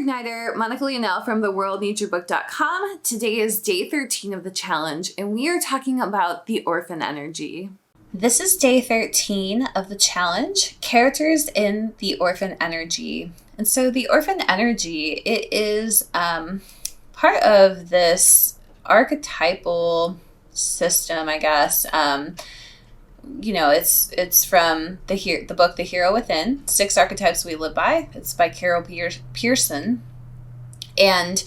Igniter, Monica Leonel from theworldneedsyourbook.com. Today is day 13 of the challenge, and we are talking about the orphan energy. This is day 13 of the challenge, characters in the orphan energy. And so the orphan energy, it is part of this archetypal system, I guess. It's from the book The Hero Within, 6 Archetypes We Live By. It's by Carol Pearson. And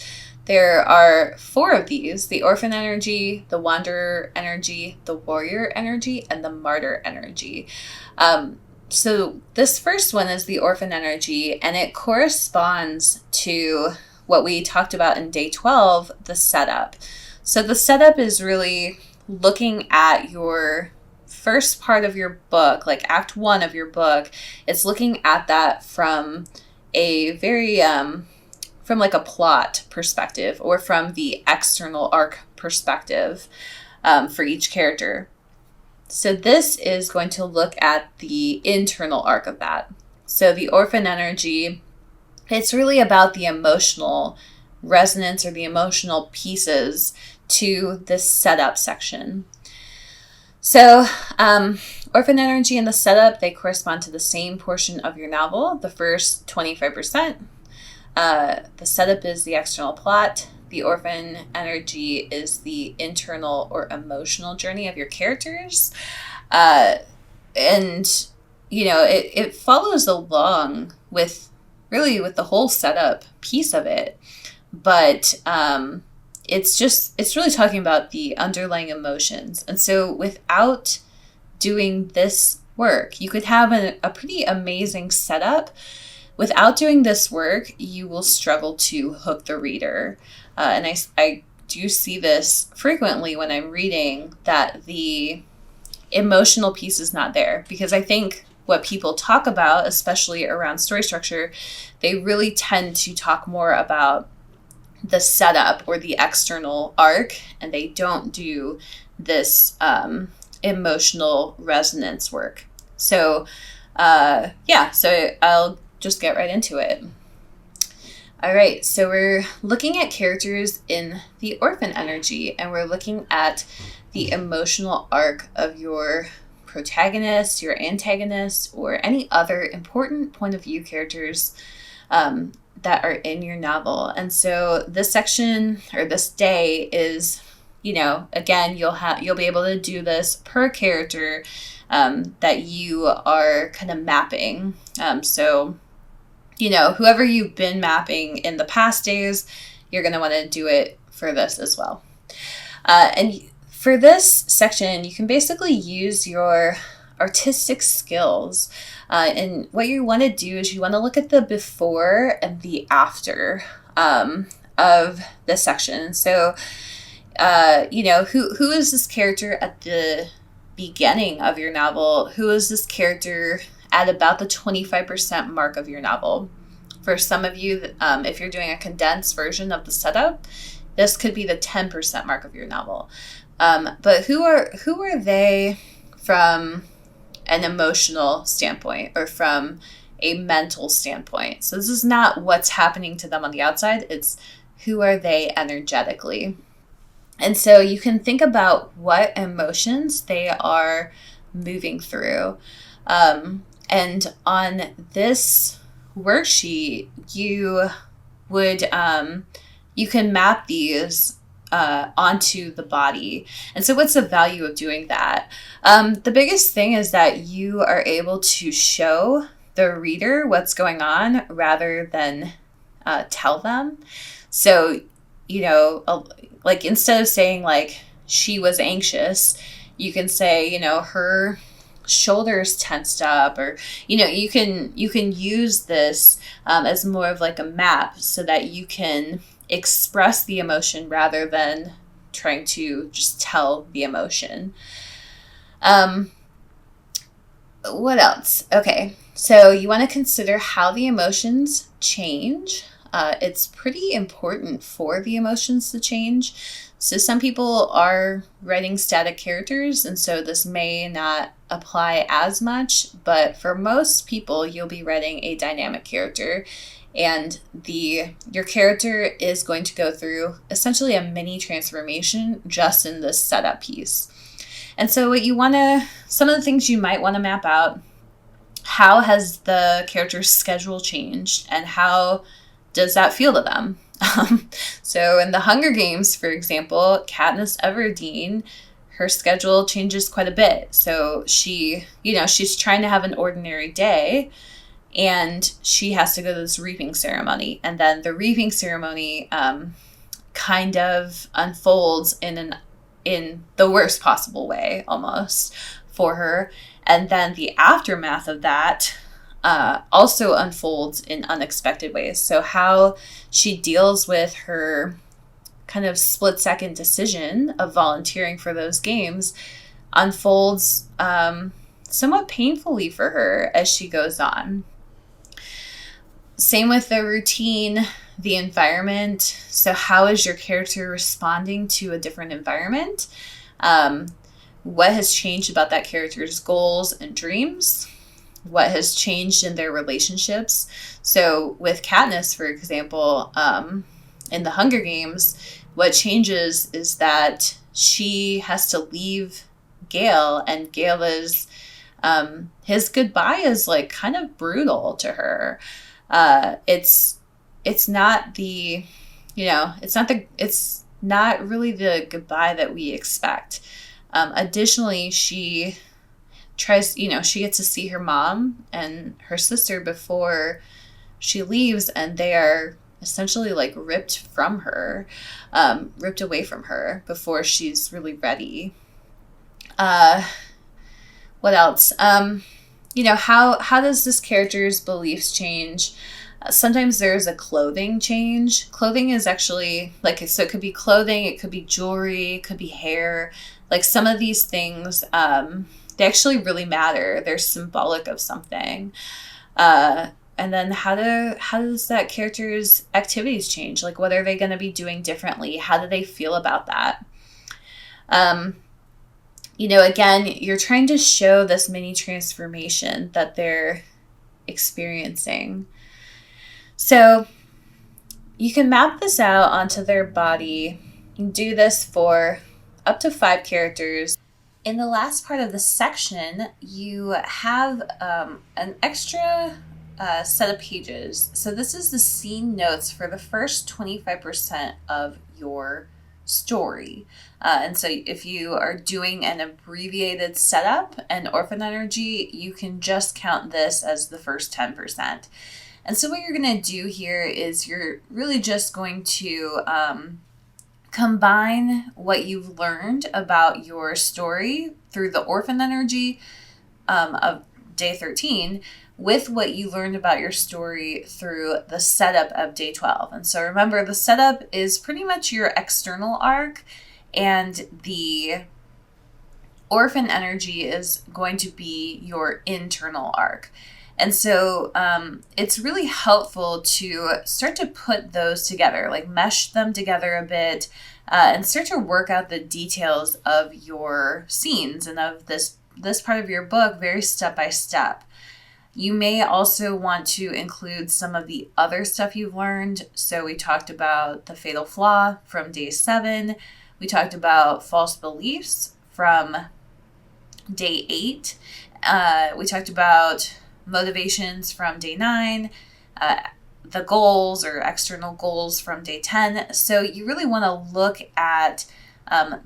there are 4 of these: the orphan energy, the wanderer energy, the warrior energy, and the martyr energy. So this first one is the orphan energy, and it corresponds to what we talked about in day 12, the setup. So the setup is really looking at your first part of your book, like act 1 of your book. It's looking at that from a very, from like a plot perspective, or from the external arc perspective for each character. So this is going to look at the internal arc of that. So the orphan energy, it's really about the emotional resonance or the emotional pieces to this setup section. So orphan energy and the setup, they correspond to the same portion of your novel, the first 25%. The setup is the external plot. The orphan energy is the internal or emotional journey of your characters. It follows along with the whole setup piece of it. But it's really talking about the underlying emotions. And so without doing this work, you could have a pretty amazing setup. Without doing this work, you will struggle to hook the reader. And I do see this frequently when I'm reading, that the emotional piece is not there. Because I think what people talk about, especially around story structure, they really tend to talk more about the setup or the external arc, and they don't do this emotional resonance work. So I'll just get right into it. All right, so we're looking at characters in the orphan energy, and we're looking at the emotional arc of your protagonist, your antagonist, or any other important point of view characters that are in your novel. And so this section, or this day, is, again, you'll be able to do this per character that you are kind of mapping. Whoever you've been mapping in the past days, you're going to want to do it for this as well. And for this section, you can basically use your artistic skills. And what you want to do is you want to look at the before and the after of this section. So, who is this character at the beginning of your novel? Who is this character at about the 25% mark of your novel? For some of you, if you're doing a condensed version of the setup, this could be the 10% mark of your novel. But who are they from an emotional standpoint or from a mental standpoint? So this is not what's happening to them on the outside. It's who are they energetically. And so you can think about what emotions they are moving through. And on this worksheet, you can map these onto the body. And so what's the value of doing that? The biggest thing is that you are able to show the reader what's going on rather than tell them. So, like instead of saying like she was anxious, you can say, her shoulders tensed up, or you can use this as more of like a map so that you can express the emotion rather than trying to just tell the emotion. What else? Okay, so you want to consider how the emotions change. It's pretty important for the emotions to change. So some people are writing static characters, and so this may not apply as much, but for most people, you'll be writing a dynamic character. And your character is going to go through essentially a mini transformation just in this setup piece. And so some of the things you might want to map out: how has the character's schedule changed, and how does that feel to them? So in the Hunger Games, for example, Katniss Everdeen, her schedule changes quite a bit. So she's trying to have an ordinary day, and she has to go to this reaping ceremony. And then the reaping ceremony kind of unfolds in the worst possible way, almost, for her. And then the aftermath of that also unfolds in unexpected ways. So how she deals with her kind of split-second decision of volunteering for those games unfolds somewhat painfully for her as she goes on. Same with the routine, the environment. So how is your character responding to a different environment? What has changed about that character's goals and dreams? What has changed in their relationships? So with Katniss, for example, in the Hunger Games, what changes is that she has to leave Gale, and Gale is, his goodbye is like kind of brutal to her. It's not really the goodbye that we expect. Additionally, she gets to see her mom and her sister before she leaves, and they are essentially like ripped away from her before she's really ready. What else? How does this character's beliefs change? Sometimes there's a clothing change. Clothing is actually so it could be clothing, it could be jewelry, it could be hair. Like some of these things, they actually really matter. They're symbolic of something. And then how does that character's activities change? Like, what are they going to be doing differently? How do they feel about that? Again, you're trying to show this mini transformation that they're experiencing. So you can map this out onto their body. You can do this for up to 5 characters. In the last part of the section, you have an extra set of pages. So this is the scene notes for the first 25% of your story. And so if you are doing an abbreviated setup and Orphan Energy, you can just count this as the first 10%. And so what you're going to do here is you're really just going to combine what you've learned about your story through the Orphan Energy of day 13 with what you learned about your story through the setup of day 12. And so remember, the setup is pretty much your external arc, and the Orphan Energy is going to be your internal arc. And so it's really helpful to start to put those together, like mesh them together a bit, and start to work out the details of your scenes and of this part of your book very step by step. You may also want to include some of the other stuff you've learned. So we talked about the fatal flaw from day 7. We talked about false beliefs from day 8. We talked about motivations from day 9, the goals or external goals from day 10. So you really want to look at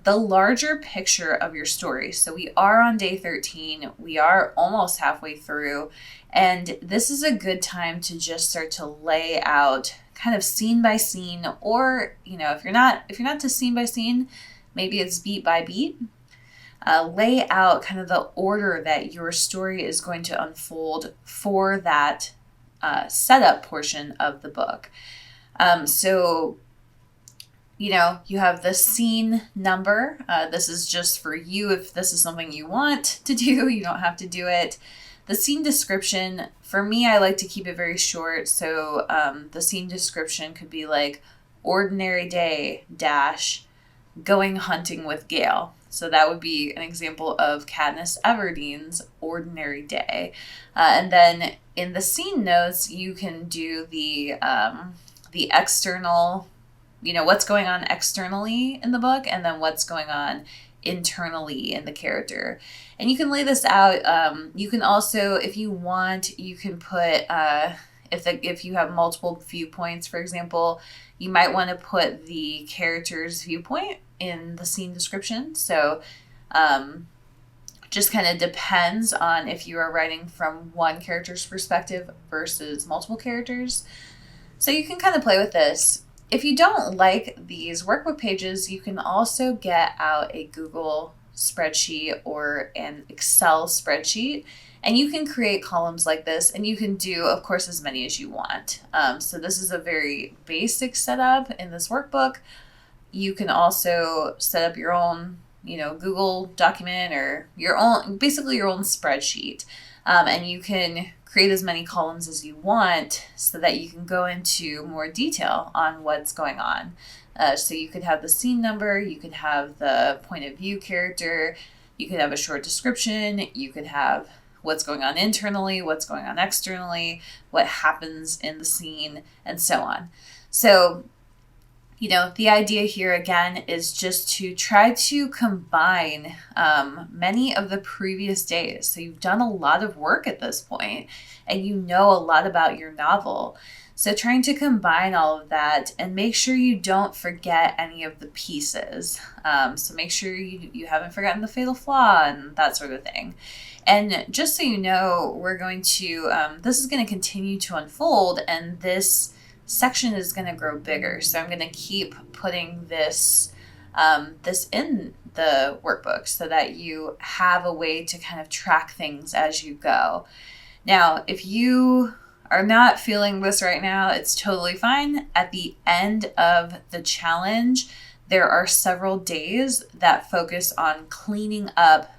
the larger picture of your story. So we are on day 13. We are almost halfway through. And this is a good time to just start to lay out kind of scene by scene, or, if you're not to scene by scene, maybe it's beat by beat. Lay out kind of the order that your story is going to unfold for that setup portion of the book. So you have the scene number. This is just for you if this is something you want to do. You don't have to do it. The scene description, for me, I like to keep it very short. So the scene description could be like ordinary day - going hunting with Gale. So that would be an example of Katniss Everdeen's ordinary day. And then in the scene notes, you can do the external, what's going on externally in the book, and then what's going on internally in the character. And you can lay this out. You can also, if you want, you can put, if you have multiple viewpoints, for example, you might want to put the character's viewpoint in the scene description. So just kind of depends on if you are writing from one character's perspective versus multiple characters. So you can kind of play with this. If you don't like these workbook pages, you can also get out a Google spreadsheet or an Excel spreadsheet, and you can create columns like this, and you can do, of course, as many as you want. So this is a very basic setup in this workbook. You can also set up your own, Google document or basically your own spreadsheet. And you can create as many columns as you want so that you can go into more detail on what's going on. So you could have the scene number, you could have the point of view character, you could have a short description, you could have what's going on internally, what's going on externally, what happens in the scene, and so on. So, the idea here again is just to try to combine many of the previous days. So you've done a lot of work at this point, and you know a lot about your novel. So trying to combine all of that and make sure you don't forget any of the pieces. So make sure you haven't forgotten the fatal flaw and that sort of thing. And just so you know, we're going to, this is going to continue to unfold, and this section is going to grow bigger. So I'm going to keep putting this in the workbook so that you have a way to kind of track things as you go. Now, if you are not feeling this right now, it's totally fine. At the end of the challenge, there are several days that focus on cleaning up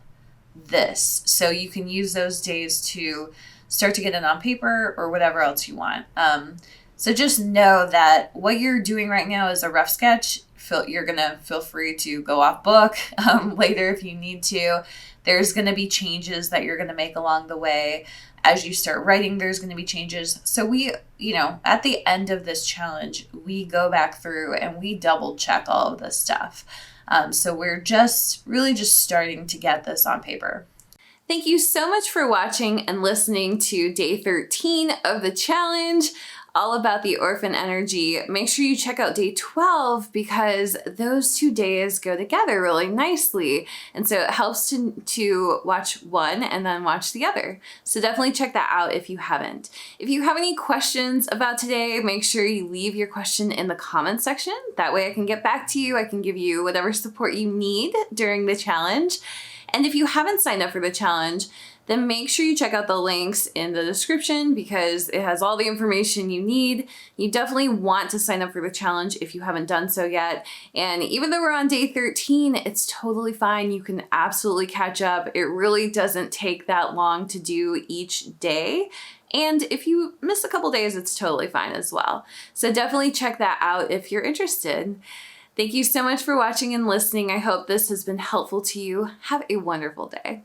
this. So you can use those days to start to get it on paper or whatever else you want. So just know that what you're doing right now is a rough sketch. You're going to feel free to go off book later if you need to. There's going to be changes that you're going to make along the way. As you start writing, there's going to be changes. So we, at the end of this challenge, we go back through and we double check all of this stuff. So we're really just starting to get this on paper. Thank you so much for watching and listening to day 13 of the challenge, all about the orphan energy. Make sure you check out day 12 because those 2 days go together really nicely. And so it helps to watch one and then watch the other. So definitely check that out if you haven't. If you have any questions about today, make sure you leave your question in the comments section. That way I can get back to you. I can give you whatever support you need during the challenge. And if you haven't signed up for the challenge, then make sure you check out the links in the description because it has all the information you need. You definitely want to sign up for the challenge if you haven't done so yet. And even though we're on day 13, it's totally fine. You can absolutely catch up. It really doesn't take that long to do each day. And if you miss a couple days, it's totally fine as well. So definitely check that out if you're interested. Thank you so much for watching and listening. I hope this has been helpful to you. Have a wonderful day.